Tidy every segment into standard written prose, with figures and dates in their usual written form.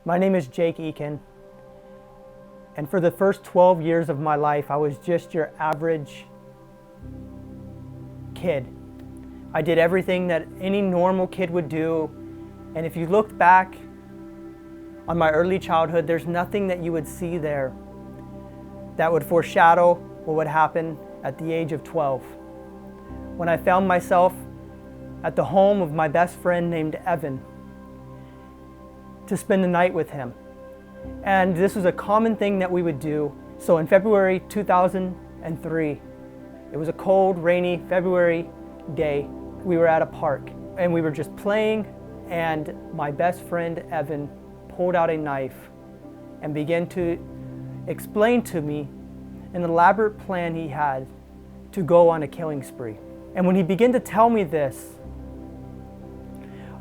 My name is Jake Eakin, and for the first 12 years of my life, I was just your average kid. I did everything that any normal kid would do, and if you looked back on my early childhood, there's nothing that you would see there that would foreshadow what would happen at the age of 12. When I found myself at the home of my best friend named Evan, to spend the night with him. And this was a common thing that we would do. So in February 2003, it was a cold, rainy February day. We were at a park and we were just playing, and my best friend Evan pulled out a knife and began to explain to me an elaborate plan he had to go on a killing spree. And when he began to tell me this,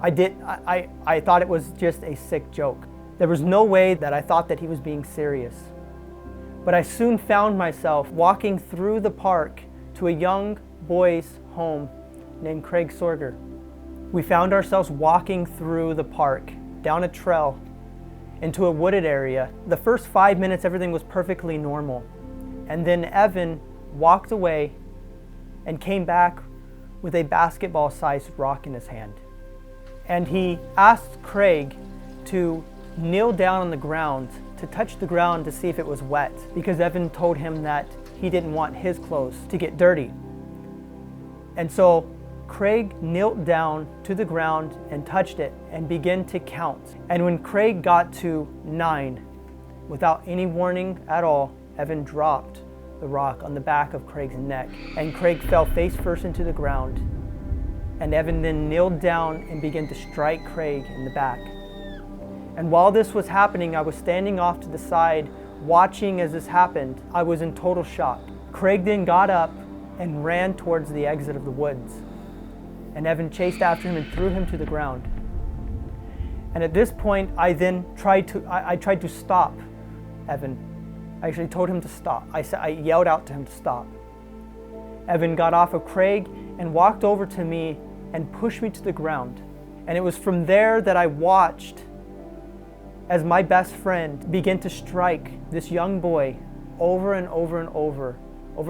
I thought it was just a sick joke. There was no way that I thought that he was being serious. But I soon found myself walking through the park to a young boy's home named Craig Sorger. We found ourselves walking through the park, down a trail, into a wooded area. The first 5 minutes, everything was perfectly normal. And then Evan walked away and came back with a basketball-sized rock in his hand. And he asked Craig to kneel down on the ground, to touch the ground to see if it was wet, because Evan told him that he didn't want his clothes to get dirty. And so Craig knelt down to the ground and touched it and began to count. And when Craig got to 9, without any warning at all, Evan dropped the rock on the back of Craig's neck, and Craig fell face first into the ground. And Evan then kneeled down and began to strike Craig in the back. And while this was happening, I was standing off to the side watching as this happened. I was in total shock. Craig then got up and ran towards the exit of the woods. And Evan chased after him and threw him to the ground. And at this point, I then tried to stop Evan. I actually told him to stop. I yelled out to him to stop. Evan got off of Craig and walked over to me and pushed me to the ground. And it was from there that I watched as my best friend began to strike this young boy over and over and over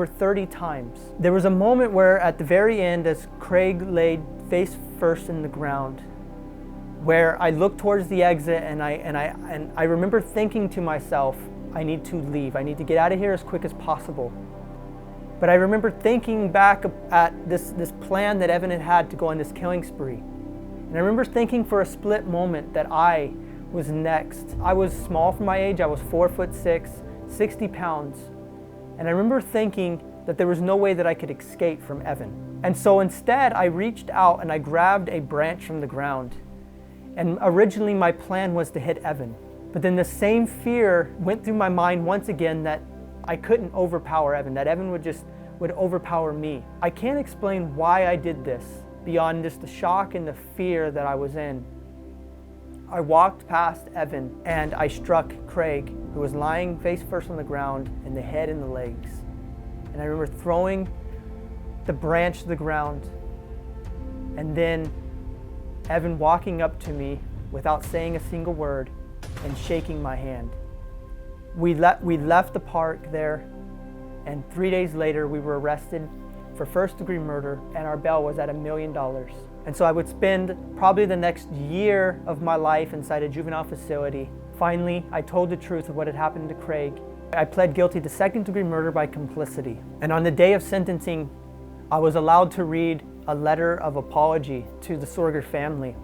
30 times. There was a moment where at the very end, as Craig laid face first in the ground, where I looked towards the exit and I remember thinking to myself, I need to leave. I need to get out of here as quick as possible. But I remember thinking back at this plan that Evan had to go on this killing spree. And I remember thinking for a split moment that I was next. I was small for my age. I was 4'6", 60 pounds. And I remember thinking that there was no way that I could escape from Evan. And so instead, I reached out and I grabbed a branch from the ground. And originally my plan was to hit Evan. But then the same fear went through my mind once again that I couldn't overpower Evan, that Evan would overpower me. I can't explain why I did this beyond just the shock and the fear that I was in. I walked past Evan and I struck Craig, who was lying face first on the ground, in the head and the legs. And I remember throwing the branch to the ground, and then Evan walking up to me without saying a single word and shaking my hand. We left the park there, and 3 days later we were arrested for first-degree murder, and our bail was at $1 million. And so I would spend probably the next year of my life inside a juvenile facility. Finally, I told the truth of what had happened to Craig. I pled guilty to second-degree murder by complicity. And on the day of sentencing, I was allowed to read a letter of apology to the Sorger family.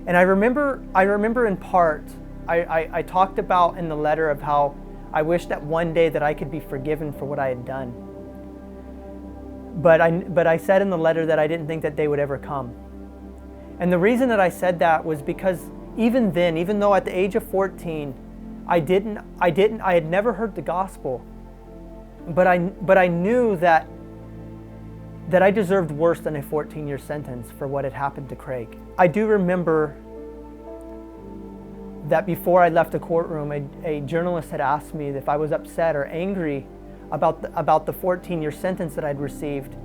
And I remember in part, I talked about in the letter of how I wished that one day that I could be forgiven for what I had done. But I said in the letter that I didn't think that they would ever come. And the reason that I said that was because even then, even though at the age of 14, I had never heard the gospel, but I knew that I deserved worse than a 14-year sentence for what had happened to Craig. I do remember that before I left the courtroom, a journalist had asked me if I was upset or angry about the 14-year sentence that I'd received,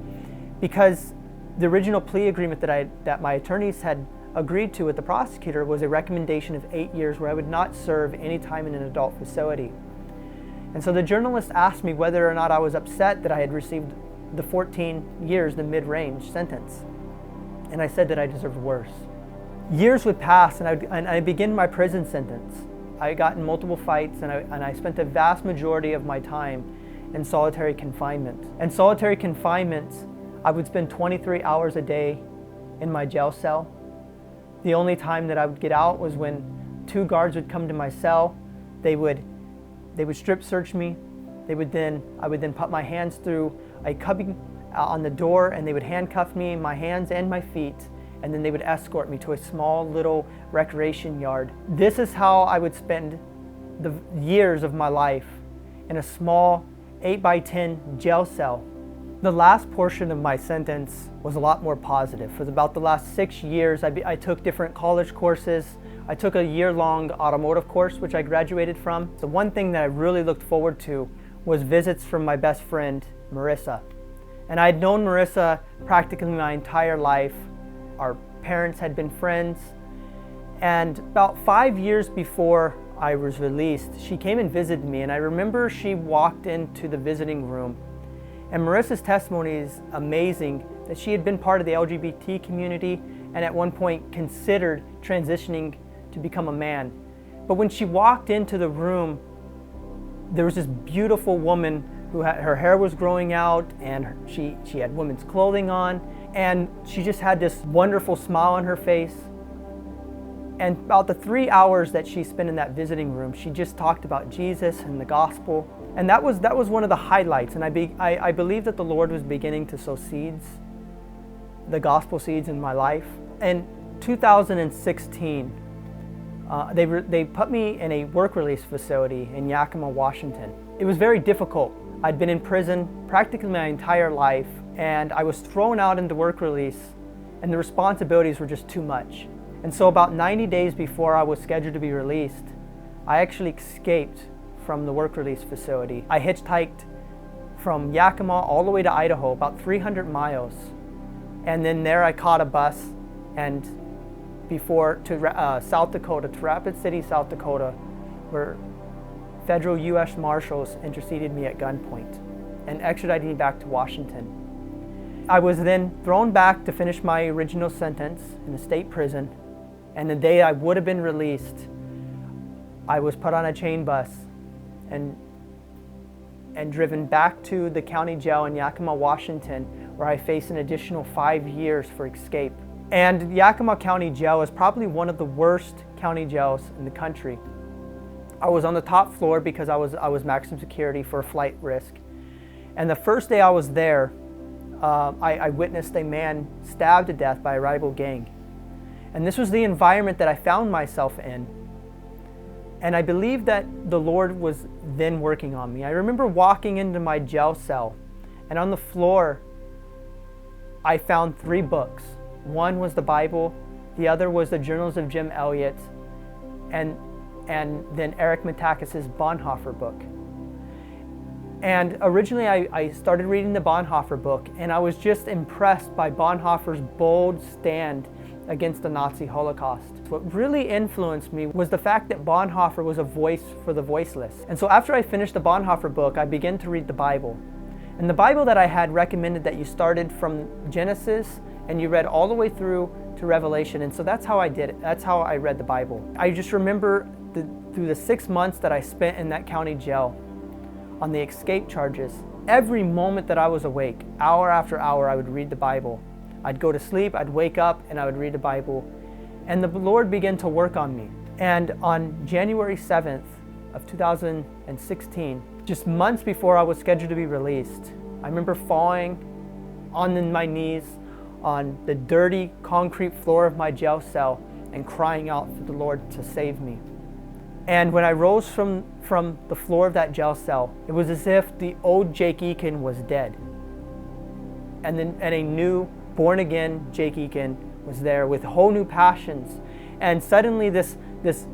because the original plea agreement that my attorneys had agreed to with the prosecutor was a recommendation of 8 years where I would not serve any time in an adult facility. And so the journalist asked me whether or not I was upset that I had received the 14 years, the mid-range sentence. And I said that I deserved worse. Years would pass and I began my prison sentence. I got in multiple fights and I spent the vast majority of my time in solitary confinement. And solitary confinement, I would spend 23 hours a day in my jail cell. The only time that I would get out was when 2 guards would come to my cell. They would strip search me. I would then put my hands through a cubby on the door, and they would handcuff me, my hands and my feet, and then they would escort me to a small little recreation yard. This is how I would spend the years of my life, in a small 8x10 jail cell. The last portion of my sentence was a lot more positive. For about the last 6 years, I took different college courses. I took a year-long automotive course, which I graduated from. The one thing that I really looked forward to was visits from my best friend, Marissa. And I had known Marissa practically my entire life. Our parents had been friends. And about 5 years before I was released, she came and visited me. And I remember she walked into the visiting room. And Marissa's testimony is amazing, that she had been part of the LGBT community and at one point considered transitioning to become a man. But when she walked into the room, there was this beautiful woman who her hair was growing out and she had women's clothing on, and she just had this wonderful smile on her face. And about the 3 hours that she spent in that visiting room, she just talked about Jesus and the gospel. And that was one of the highlights. And I believe that the Lord was beginning to sow seeds, the gospel seeds in my life. In 2016, they put me in a work release facility in Yakima, Washington. It was very difficult. I'd been in prison practically my entire life, and I was thrown out into work release, and the responsibilities were just too much. And so about 90 days before I was scheduled to be released, I actually escaped from the work release facility. I hitchhiked from Yakima all the way to Idaho, about 300 miles. And then there I caught a bus and to South Dakota, to Rapid City, South Dakota, where federal U.S. Marshals intercepted me at gunpoint and extradited me back to Washington. I was then thrown back to finish my original sentence in a state prison, and the day I would have been released, I was put on a chain bus and driven back to the county jail in Yakima, Washington, where I faced an additional 5 years for escape. And Yakima County Jail is probably one of the worst county jails in the country. I was on the top floor because I was maximum security for a flight risk. And the first day I was there, I witnessed a man stabbed to death by a rival gang. And this was the environment that I found myself in. And I believe that the Lord was then working on me. I remember walking into my jail cell, and on the floor, I found 3 books. One was the Bible, the other was the Journals of Jim Elliot, and then Eric Metakis' Bonhoeffer book. And originally I started reading the Bonhoeffer book, and I was just impressed by Bonhoeffer's bold stand against the Nazi Holocaust. What really influenced me was the fact that Bonhoeffer was a voice for the voiceless. And so after I finished the Bonhoeffer book, I began to read the Bible. And the Bible that I had recommended that you started from Genesis and you read all the way through to Revelation. And so that's how I did it. That's how I read the Bible. I just remember through the 6 months that I spent in that county jail on the escape charges, every moment that I was awake, hour after hour, I would read the Bible. I'd go to sleep, I'd wake up, and I would read the Bible. And the Lord began to work on me. And on January 7th of 2016, just months before I was scheduled to be released, I remember falling on my knees on the dirty concrete floor of my jail cell and crying out for the Lord to save me. And when I rose from the floor of that jail cell, it was as if the old Jake Eakin was dead. And a new, born-again Jake Eakin was there with whole new passions. And suddenly this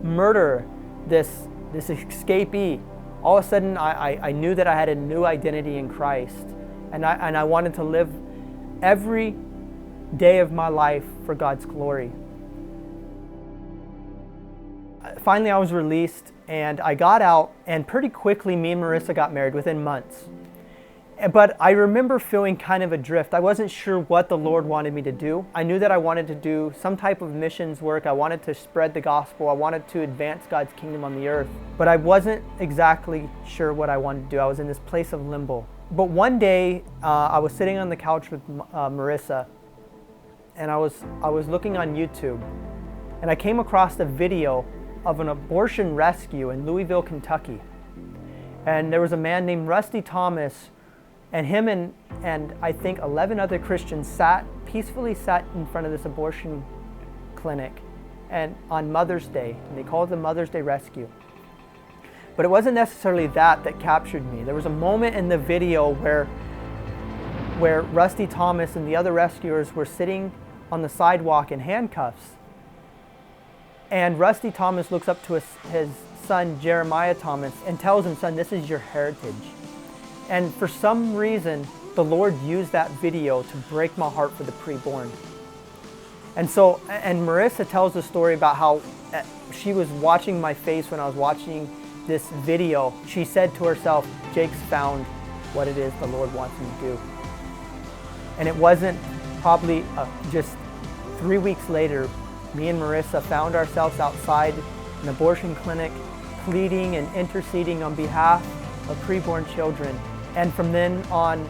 murderer, this escapee, all of a sudden I knew that I had a new identity in Christ. And I wanted to live every day of my life for God's glory. finally I was released and I got out, and pretty quickly me and Marissa got married within months. But I remember feeling kind of adrift. I wasn't sure what the Lord wanted me to do. I knew that I wanted to do some type of missions work. I wanted to spread the gospel. I wanted to advance God's kingdom on the earth. But I wasn't exactly sure what I wanted to do. I was in this place of limbo. But one day, I was sitting on the couch with Marissa, and I was looking on YouTube, and I came across a video of an abortion rescue in Louisville, Kentucky. And there was a man named Rusty Thomas, and him and I think 11 other Christians peacefully sat in front of this abortion clinic and on Mother's Day, and they called it the Mother's Day Rescue. But it wasn't necessarily that captured me. There was a moment in the video where Rusty Thomas and the other rescuers were sitting on the sidewalk in handcuffs. And Rusty Thomas looks up to his son, Jeremiah Thomas, and tells him, "Son, this is your heritage." And for some reason, the Lord used that video to break my heart for the preborn. And Marissa tells the story about how she was watching my face when I was watching this video. She said to herself, "Jake's found what it is the Lord wants him to do." And it wasn't probably just 3 weeks later, me and Marissa found ourselves outside an abortion clinic, pleading and interceding on behalf of preborn children. And from then on,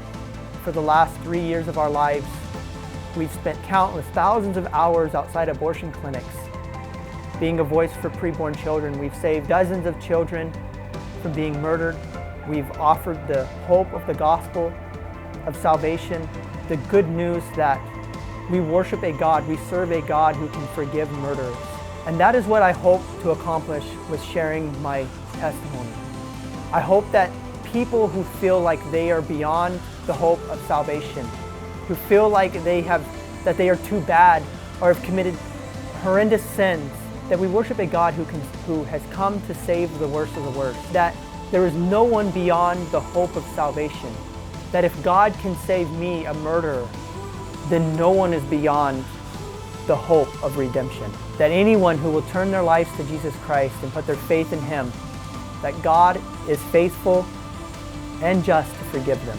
for the last 3 years of our lives, we've spent countless thousands of hours outside abortion clinics, being a voice for preborn children. We've saved dozens of children from being murdered. We've offered the hope of the gospel of salvation, the good news that we worship a God, we serve a God who can forgive murderers. And that is what I hope to accomplish with sharing my testimony. I hope that people who feel like they are beyond the hope of salvation, who feel like that they are too bad or have committed horrendous sins, that we worship a God who has come to save the worst of the worst, that there is no one beyond the hope of salvation, that if God can save me, a murderer, then no one is beyond the hope of redemption. That anyone who will turn their lives to Jesus Christ and put their faith in Him, that God is faithful and just to forgive them.